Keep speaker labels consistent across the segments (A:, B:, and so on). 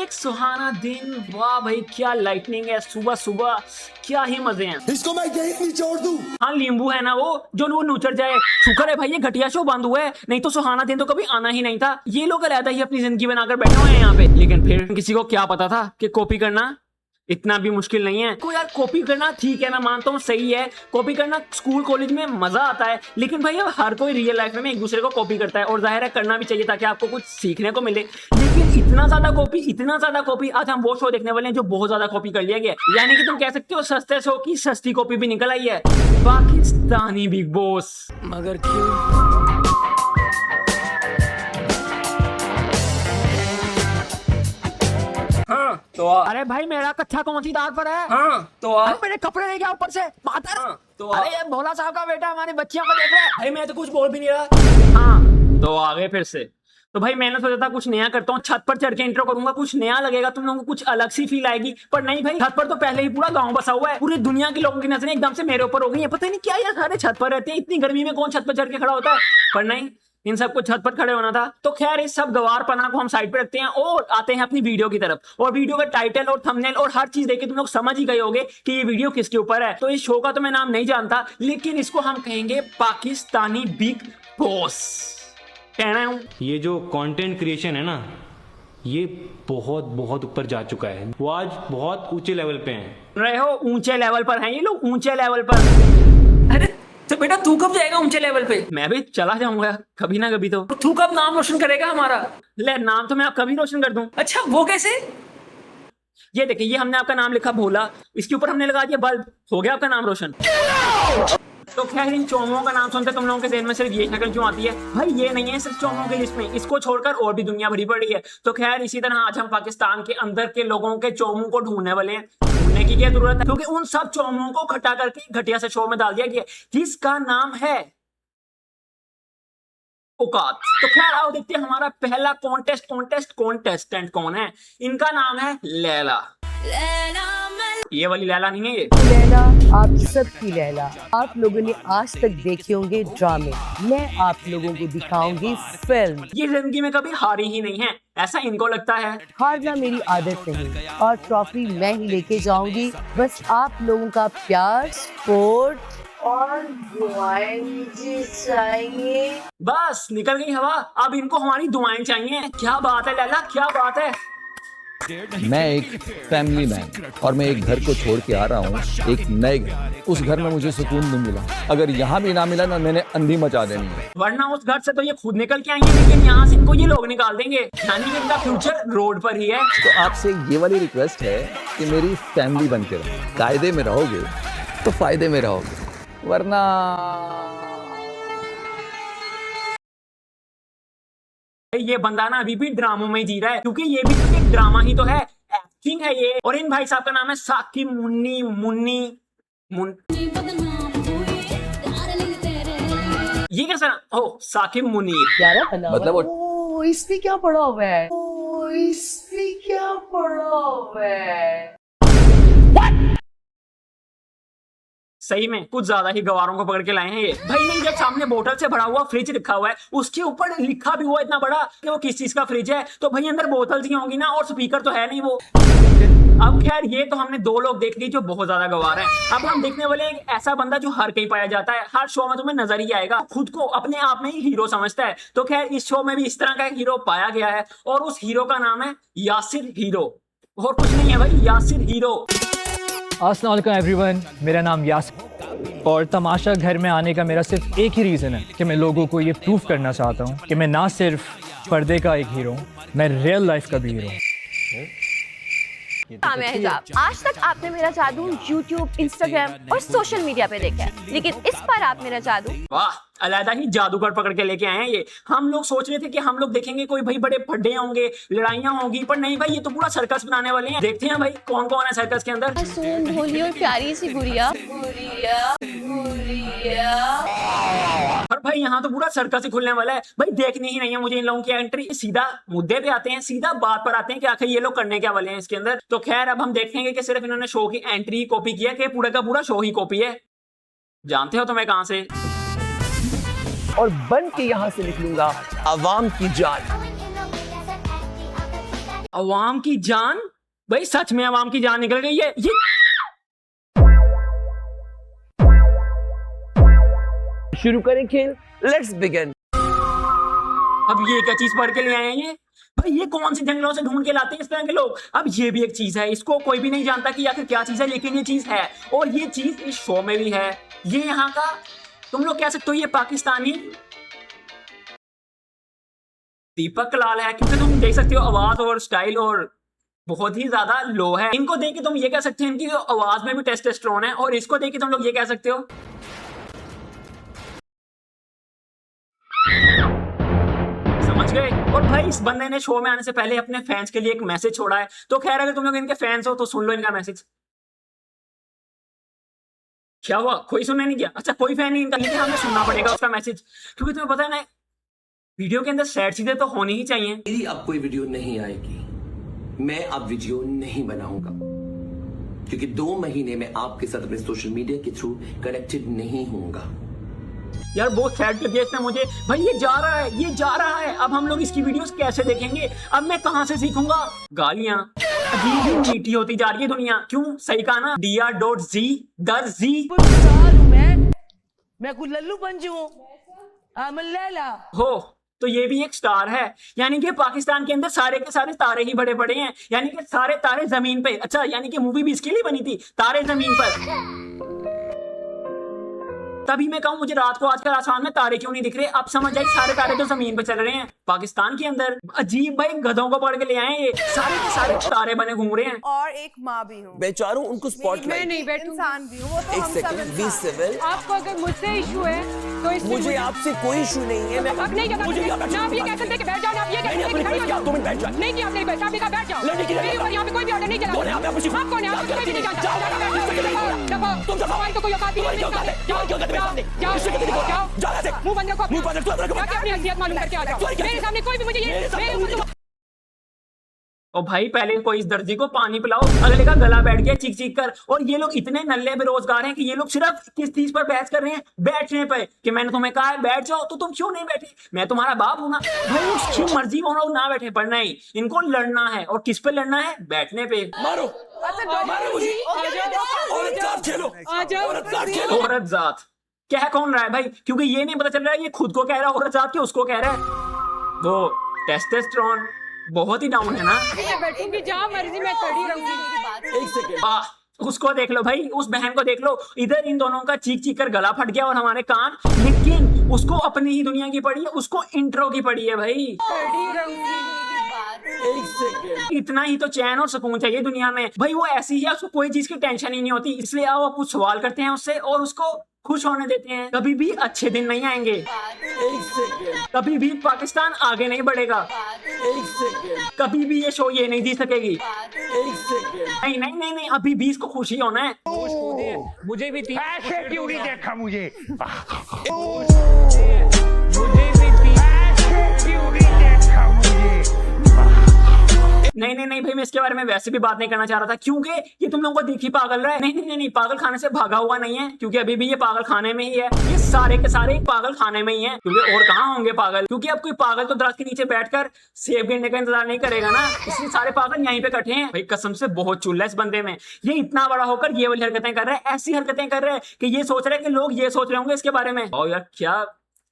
A: एक सुहाना दिन, वाह भाई क्या लाइटनिंग है, सुबह सुबह क्या ही मजे हैं।
B: इसको मैं यहीं निचोड़ दूं।
A: हाँ नींबू है ना वो जो वो नुचड़ जाए। शुक्र है भाई ये घटिया शो बंद हुआ है, नहीं तो सुहाना दिन तो कभी आना ही नहीं था। ये लोग अलग ही अपनी जिंदगी बनाकर बैठे हुए हैं यहाँ पे, लेकिन फिर किसी को क्या पता था कि कॉपी करना इतना भी मुश्किल नहीं है। कोई यार कॉपी करना ठीक है, मैं मानता हूँ सही है, कॉपी करना स्कूल कॉलेज में मजा आता है, लेकिन भाई अब हर कोई रियल लाइफ में एक दूसरे को कॉपी करता है और जाहिर है करना भी चाहिए ताकि आपको कुछ सीखने को मिले। लेकिन इतना ज्यादा कॉपी आज हम वो शो देखने वाले हैं जो बहुत ज्यादा कॉपी कर लिया गया, यानी कि तुम कह सकते हो सस्ते शो की सस्ती कॉपी भी निकल आई है, पाकिस्तानी बिग बॉस। मगर क्यों? हाँ तो
C: अरे भाई मेरा कच्चा कौन सी दाल पर है?
A: हाँ तो
C: अरे मेरे कपड़े ले गया ऊपर से मातर।
A: हाँ, तो
C: अरे ये भोला साहब का बेटा हमारी बच्चियों को देख रहा है।
A: भाई मैं तो कुछ बोल भी नहीं रहा। हाँ तो आ गए फिर से। तो भाई मैंने सोचा था कुछ नया करता हूँ, छत पर चढ़ के इंट्रो करूंगा, कुछ नया लगेगा, तुम लोगों को कुछ अलग सी फील आएगी। पर नहीं भाई, छत पर तो पहले ही पूरा गांव बसा हुआ है, पूरी दुनिया के लोगों की नजरें एकदम से मेरे ऊपर हो गई है। पता नहीं क्या यार सारे छत पर रहते हैं, इतनी गर्मी में कौन छत पर चढ़ के खड़ा होता है। पर नहीं, इन सबको छत पर खड़े होना था। तो खैर इस सब गवारपना को हम साइड पे रखते हैं और आते हैं अपनी वीडियो की तरफ। और वीडियो का टाइटल और थंबनेल और हर चीज देख के तुम लोग समझ ही गए होंगे कि ये वीडियो किसके ऊपर है। तो इस शो का तो मैं नाम नहीं जानता, लेकिन इसको हम कहेंगे पाकिस्तानी बिग बॉस। कहना हूं
D: ये जो कंटेंट क्रिएशन है ना, ये बहुत बहुत ऊपर जा चुका है। वो आज बहुत ऊंचे लेवल पे हैं।
A: रहे हो ऊंचे लेवल पर हैं ये लोग, ऊंचे लेवल पर। अरे तो बेटा तू कब जाएगा ऊंचे लेवल पे? मैं भी चला जाऊंगा कभी ना कभी। तो तू कब नाम रोशन करेगा हमारा? ले नाम तो मैं कभी रोशन कर दूं। अच्छा वो कैसे? ये देखिए, ये हमने आपका नाम लिखा भोला, इसके ऊपर हमने लगा दिया बल्ब, हो गया आपका नाम रोशन। तो खैर इन चौमों का नाम सुनते तुम लोगों के ज़हन में सिर्फ ये शक्ल क्यों आती है? भाई ये नहीं है सिर्फ चौमों की लिस्ट में, इसको छोड़कर और भी दुनिया भरी पड़ी है। तो खैर इसी तरह आज हम पाकिस्तान के अंदर के लोगों के चौमों को ढूंढने वाले हैं। ढूंढने की क्या जरूरत है, क्योंकि उन सब चौमों को इकट्ठा करके घटिया से शो में डाल दिया गया जिसका नाम है औकात। तो खैर आओ देखते हैं हमारा पहला कॉन्टेस्टेंट कौन है। इनका नाम है लैला। ये वाली लैला नहीं है, ये
E: लैला आप सबकी लैला। आप लोगों ने आज तक देखे होंगे ड्रामे, मैं आप लोगों को दिखाऊंगी फिल्म।
A: ये जिंदगी में कभी हारी ही नहीं है, ऐसा इनको लगता है।
E: हारना मेरी आदत नहीं और ट्रॉफी मैं ही लेके जाऊंगी। बस आप लोगों का प्यार, सपोर्ट और दुआएं मुझे चाहिए।
A: बस निकल गई हवा, अब इनको हमारी दुआएं चाहिए। क्या बात है लैला, क्या बात है।
F: मैं एक फैमिली मैन और मैं एक घर को छोड़ के आ रहा हूँ, एक नए घर। उस घर में मुझे सुकून नहीं मिला, अगर यहाँ भी ना मिला ना मैंने अंधी मचा देनी है।
A: वरना उस घर से तो ये खुद निकल के आएंगे, लेकिन यहाँ से इनको ये लोग निकाल देंगे, यानी कि इनका फ्यूचर रोड पर ही है।
F: तो आपसे ये वाली रिक्वेस्ट है कि मेरी फैमिली बन के रहो, कायदे में रहोगे तो फायदे में रहोगे, वरना
A: ये बंदा ना अभी भी ड्रामों में जी रहा है, क्योंकि ये भी तो एक ड्रामा ही तो है, एक्टिंग है ये। और इन भाई साहब का नाम है साकिब ये कैसा नाम? ओह साकिब मुनीर।
E: प्यारा बना
F: मतलब
E: ओ इसमें क्या पड़ा हुआ है? ओ इसमें क्या पड़ा हुआ है?
A: सही में कुछ ज्यादा ही गवारों को पकड़ के लाए हैं ये। भाई नहीं, जब सामने बोतल से भरा हुआ फ्रिज रखा हुआ है, उसके ऊपर लिखा भी हुआ इतना बड़ा कि वो किस चीज का फ्रिज है, तो भाई अंदर बोतल ही होंगी ना, और स्पीकर तो है नहीं वो। अब खैर ये तो हमने दो लोग देख लिए जो बहुत ज्यादा गवार हैं। अब हम देखने वाले एक ऐसा बंदा जो हर कहीं पाया जाता है, हर शो में तुम्हें नजर ही आएगा, खुद को अपने आप में ही हीरो समझता है। तो खैर इस शो में भी इस तरह का एक हीरो पाया गया है, और उस हीरो का नाम है यासिर हीरो, और कुछ नहीं है भाई, यासिर हीरो।
C: अस्सलाम वालेकुम एवरीवन, मेरा नाम यासिर और तमाशा घर में आने का मेरा सिर्फ एक ही रीज़न है कि मैं लोगों को ये प्रूफ करना चाहता हूँ कि मैं ना सिर्फ पर्दे का एक हीरो हूँ, मैं रियल लाइफ का भी हीरो हूँ।
G: नाम है हिजाब। आज तक आपने मेरा जादू YouTube, Instagram और सोशल मीडिया पे देखा है, लेकिन इस पर आप मेरा जादू
A: वाह, अलहदा ही जादूगर पकड़ के लेके आए हैं ये। हम लोग सोच रहे थे कि हम लोग देखेंगे कोई भाई बड़े फड्डे होंगे, लड़ाइयां होंगी, पर नहीं भाई, ये तो पूरा सर्कस बनाने वाले हैं। देखते हैं भाई कौन कौन है सर्कस के अंदर।
G: मासूम भोली और प्यारी सी गुड़िया गुड़िया गुड़िया।
A: और भाई यहाँ तो पूरा सर्कस ही खुलने वाला है भाई, देखनी ही नहीं है मुझे इन लोगों की एंट्री। सीधा मुद्दे पे आते हैं, सीधा बात पर आते हैं कि आखिर ये लोग करने क्या वाले हैं इसके अंदर। तो खैर अब हम देखेंगे कि सिर्फ इन्होंने शो की एंट्री ही कॉपी किया कि पूरा का पूरा शो ही कॉपी है। जानते हो तो मैं कहां से,
E: और बन के यहाँ से निकलूंगा आवाम की जान।
A: अवाम की जान, भाई सच में अवाम की जान निकल गई है ये।
B: शुरू करें खेल, लेट्स बिगिन।
A: अब ये क्या चीज पढ़ के ले आए हैं ये? भाई ये कौन से जंगलों से ढूंढ के लाते हैं इस तरह के लोग? अब ये भी एक चीज है, इसको कोई भी नहीं जानता कि आखिर क्या चीज है, लेकिन ये चीज है और ये चीज इस शो में भी है। ये यहाँ का तुम लोग कह सकते हो ये पाकिस्तानी दीपक कलाल है, क्योंकि तुम देख सकते हो आवाज और स्टाइल और बहुत ही ज्यादा लो है। इनको देख के तुम ये कह सकते हो इनकी आवाज में भी टेस्टोस्टेरोन है, और इसको देख के तुम लोग ये कह सकते हो समझ गए। और भाई इस बंदे ने शो में आने से पहले अपने फैंस के लिए एक मैसेज छोड़ा है, तो खैर अगर तुम लोग इनके फैंस हो तो सुन लो इनका मैसेज। क्या हुआ, कोई सुनने नहीं गया? अच्छा कोई फैन नहीं इनका, लेकिन हमें सुनना पड़ेगा उसका मैसेज, क्योंकि तुम्हें पता है ना वीडियो के अंदर सैड चीजें तो होनी ही चाहिए।
H: मेरी अब कोई वीडियो नहीं आएगी, मैं अब वीडियो नहीं बनाऊंगा, क्योंकि 2 महीने में आपके साथ अपने सोशल मीडिया के थ्रू कनेक्टेड नहीं होऊंगा।
A: यार बहुत सैड कर दिया इसने मुझे। भाई ये जा रहा है, ये जा रहा है, अब हम लोग इसकी वीडियोस कैसे देखेंगे? अब मैं कहां से सीखूंगा? गालियां अजीब ही मीठी होती जा रही है दुनिया। क्यों? सही कहा ना, Dr.Z द जी
B: मैं कोई लल्लू पंजू हूँ, लैला
A: हो, तो ये भी एक स्टार है। यानी कि पाकिस्तान के अंदर सारे के सारे तारे ही बड़े बड़े हैं, यानी कि सारे तारे जमीन पे। अच्छा यानी कि मूवी भी इसके लिए बनी थी, तारे जमीन पर। तभी मैं कहूं मुझे रात को आजकल आसमान में तारे क्यों नहीं दिख रहे? अब समझ आई, सारे तारे तो जमीन पे चल रहे हैं पाकिस्तान के अंदर। अजीब भाई, गधों को पढ़ के ले आए, ये सारे के सारे तारे बने घूम रहे हैं।
I: और एक माँ भी हूँ,
B: बेचारों उनको स्पॉटलाइट।
I: मैं नहीं बैठूं, इंसान भी हूँ, वो तो
B: एक
I: हम सब
B: सेकंड, बी
I: इंसान।
B: सिविल।
I: आपको अगर मुझसे इशू है तो इसमें
B: मुझे आपसे कोई इशू नहीं है। मैं
I: अब नहीं करना,
B: मुझे
I: ना आप ये कह सकते कि बैठ जाओ, ना आप ये कह सकते कि खड़े हो जाओ।
B: 2 मिनट बैठ जाओ।
I: नहीं किया आपने, बैठ आपने कहा बैठ जाओ।
B: लड़ने की
I: मेरे ऊपर यहाँ पे कोई भी ऑर्डर नहीं चला।
B: कौन है? आप
I: आप कौन है? आप कोई भी नहीं जानता। तुम तो कोई औकात नहीं है। जाओ, मुंह बंद रखो, जाके अपनी हैसियत मालूम करके आ जाओ। मेरे सामने कोई भी मुझे ये
A: और भाई पहले कोई इस दर्जी को पानी पिलाओ, अगले का गला बैठ गया चीख चीख कर। और ये लोग इतने नल्ले बेरोजगार हैं कि ये लोग सिर्फ किस चीज पर बहस कर रहे हैं? बैठने पे, कि मैंने तुम्हें कहा है बैठ जाओ तो तुम क्यों नहीं बैठे? मैं तुम्हारा बाप हूं ना भाई, उसकी मर्जी हो ना बैठे, पर नहीं, इनको लड़ना है। और किस पे लड़ना है? बैठने पे।
B: मारो, मारो मुझे। औरत जात खेलो, औरत जात खेलो।
A: औरत जात कह कौन रहा है भाई? क्योंकि ये नहीं पता चल रहा है ये खुद को कह रहा है औरत जात के उसको कह रहा है। वो टेस्टोस्टेरोन बहुत ही डाउन है ना।
I: मैं बैठूंगी जहाँ मर्जी, मैं खड़ी रहूंगी।
B: एक सेकंड,
A: उसको देख लो भाई, उस बहन को देख लो, इधर इन दोनों का चीख चीख कर गला फट गया और हमारे कान, लेकिन उसको अपनी ही दुनिया की पड़ी है, उसको इंट्रो की पड़ी है भाई।
B: एक सेकंड,
A: इतना ही तो चैन और सुकून चाहिए दुनिया में भाई। वो ऐसी है, उसको कोई चीज की टेंशन ही नहीं होती, इसलिए आप कुछ सवाल करते हैं उससे और उसको खुश होने देते हैं। कभी भी अच्छे दिन नहीं आएंगे,
B: एक सेकंड,
A: कभी भी पाकिस्तान आगे नहीं बढ़ेगा,
B: एक सेकंड,
A: कभी भी ये शो ये नहीं जीत सकेगी।
B: एक सेकंड।
A: नहीं नहीं नहीं नहीं, अभी भी इसको खुशी होना है।
D: मुझे भी थी,
J: ऐसे क्यों नहीं देखा मुझे?
D: मुझे भी थी,
J: ऐसे क्यों नहीं देखा मुझे?
A: नहीं नहीं नहीं भाई, मैं इसके बारे में वैसे भी बात नहीं करना चाह रहा था, क्योंकि ये तुम लोगों को दिख ही पागल रहा है। नहीं नहीं नहीं, पागल खाने से भागा हुआ नहीं है, क्योंकि अभी भी ये पागल खाने में ही है। ये सारे के सारे पागल खाने में ही है, क्योंकि और कहाँ होंगे पागल? क्योंकि अब कोई पागल तो दरख्त के नीचे बैठकर सेब गिरने का इंतजार नहीं करेगा ना, इसलिए सारे पागल यहीं पे इकट्ठे हैं। भाई कसम से बहुत चुल है इस बंदे में। ये इतना बड़ा होकर ये वाली हरकतें कर रहा है, ऐसी हरकतें कर रहा है कि ये सोच रहा है कि लोग ये सोच रहे होंगे इसके बारे में। और यार क्या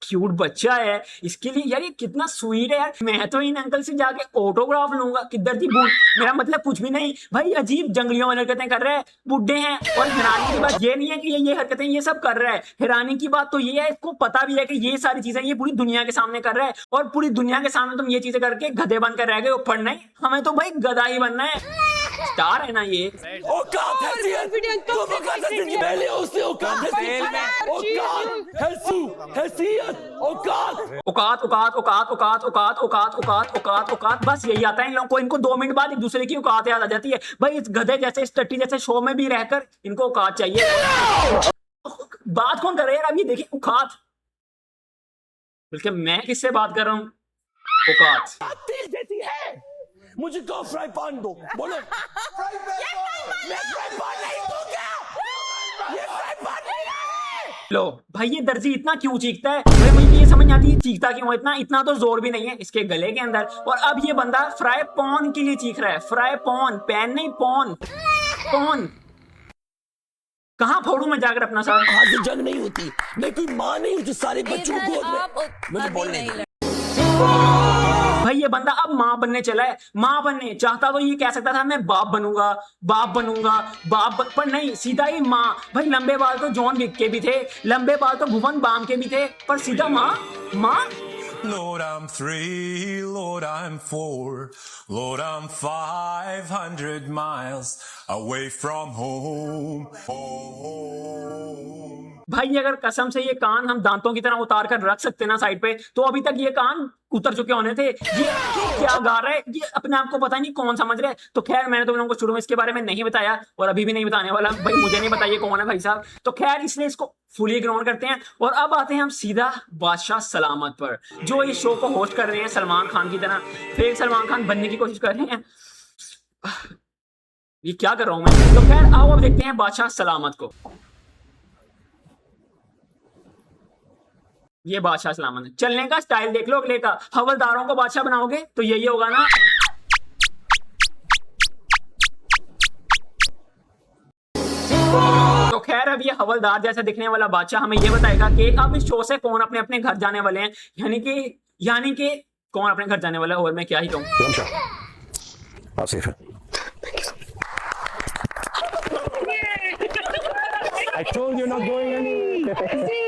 A: क्यूट बच्चा है, इसके लिए यार ये कितना स्वीट है यार। मैं तो इन अंकल से जाके ऑटोग्राफ लूंगा। किधर थी बूढ़, मेरा मतलब कुछ भी नहीं भाई, अजीब जंगलियों वाली हरकतें कर रहे हैं, बुड्ढे हैं। और हैरानी की बात ये नहीं है कि ये हरकतें ये सब कर रहा है, हैरानी की बात तो ये है इसको पता भी है कि ये सारी चीजें ये पूरी दुनिया के सामने कर रहा है, और पूरी दुनिया के सामने तुम ये चीजें करके गधे बनकर रह गए ऊपर। नहीं, हमें तो भाई गधा ही बनना है, स्टार है ना ये।
B: औकात हैसियत, तुम औकात हैसियत पहले उससे औकात हैसियत, औकात हैसियत, औकात
A: औकात औकात औकात औकात औकात औकात औकात औकात औकात, बस यही आता है इन लोगों को। इनको 2 मिनट बाद एक दूसरे की औकात याद आ जाती है। भाई इस गधे जैसे, इस टट्टी जैसे शो में भी रहकर इनको औकात चाहिए। बात कौन कर रहा है यार? अब ये देखिए औकात, बल्कि मैं किससे बात कर रहा हूँ? औकात
B: तेल जैसी है। मुझे तो फ्राई पैन दो, बोलो। मैं फ्राई पैन नहीं दूंगा, ये फ्राई पैन नहीं है।
A: लो भाई, ये दर्जी इतना क्यों चीखता है भाई? मुझे ये समझ नहीं आती चीखता क्यों इतना। इतना तो जोर भी नहीं है इसके गले के अंदर। और अब ये बंदा फ्राई पॉन के लिए चीख रहा है। फ्राई पॉन, पैन नहीं, पॉन, पॉन। कहाँ फोड़ू मैं जाकर अपना सर?
B: आज से जंग नहीं होती। मैं कोई माँ नहीं हूँ जो सारे बच्चों को मुझे बोलने दे।
A: भाई ये बंदा अब माँ बनने चला है। माँ बनने चाहता तो ये कह सकता था मैं बाप बनूंगा, बाप बनूंगा, पर नहीं, सीधा ही माँ। भाई लंबे बाल तो जॉन विक के भी थे, लंबे बाल तो भुवन बाम के भी थे, पर सीधा माँ, माँ।
K: Lord, I'm 3, Lord, I'm 4, Lord, I'm 500 miles away from home.
A: भाई अगर कसम से ये कान हम दांतों की तरह उतार कर रख सकते ना साइड पे, तो अभी तक ये कान उतर चुके होने थे। ये क्या गा रहा है? ये अपने आप को पता नहीं कौन समझ रहा है। तो खैर, मैंने तुम लोगों को शुरू में इसके बारे में नहीं बताया और अभी भी नहीं बताने वाला। भाई मुझे नहीं बताइए कौन है भाई साहब। तो खैर, इसलिए इसको फुली इग्नोर करते हैं और अब आते हैं हम सीधा बादशाह सलामत पर, जो इस शो को होस्ट कर रहे हैं सलमान खान की तरह। फेक सलमान खान बनने की कोशिश कर रहे हैं। ये क्या कर रहा हूं मैं? तो खैर आओ अब देखते हैं बादशाह सलामत को। ये बादशाह सलामत है। चलने का स्टाइल देख लो अगले का। हवलदारों को बादशाह बनाओगे तो यही होगा ना। तो खैर, अब ये हवलदार जैसा दिखने वाला बादशाह हमें ये बताएगा कि अब इस शो से कौन अपने अपने घर जाने वाले हैं। यानी कि कौन अपने घर जाने वाला है। और मैं क्या ही कहूं।
B: आप सेफ हैं। I told you not going anywhere.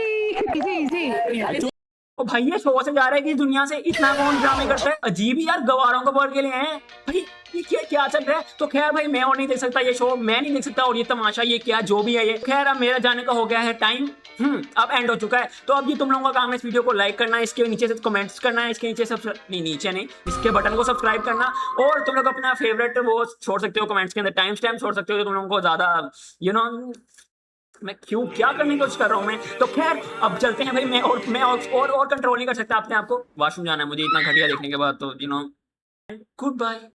A: ओ भाई, ये शो से जा रहा है कि दुनिया से इतना कौन ड्रामे करता है? अजीब ही यार, गवारों को बोल के लिए हैं भाई। ये क्या चल रहा है? तो खैर भाई, मैं और नहीं देख सकता ये शो, मैं नहीं देख सकता। और ये तमाशा, ये क्या जो भी है ये। खैर, अब मेरा जाने का हो गया है टाइम। अब एंड हो चुका है। तो अब ये तुम लोगों का काम है इस वीडियो को लाइक करना, इसके नीचे से कमेंट्स करना है, इसके नीचे नीचे नहीं, इसके बटन को सब्सक्राइब करना। और तुम लोग अपना फेवरेट वो छोड़ सकते हो कमेंट्स के अंदर, टाइम स्टैम्प छोड़ सकते हो जो तुम लोगों को ज्यादा मैं क्या करने की कोशिश कर रहा हूं मैं। तो खैर, अब चलते हैं भाई। मैं और कंट्रोल नहीं कर सकता अपने आप को। वॉशरूम जाना है मुझे इतना घटिया देखने के बाद। तो गुड बाय।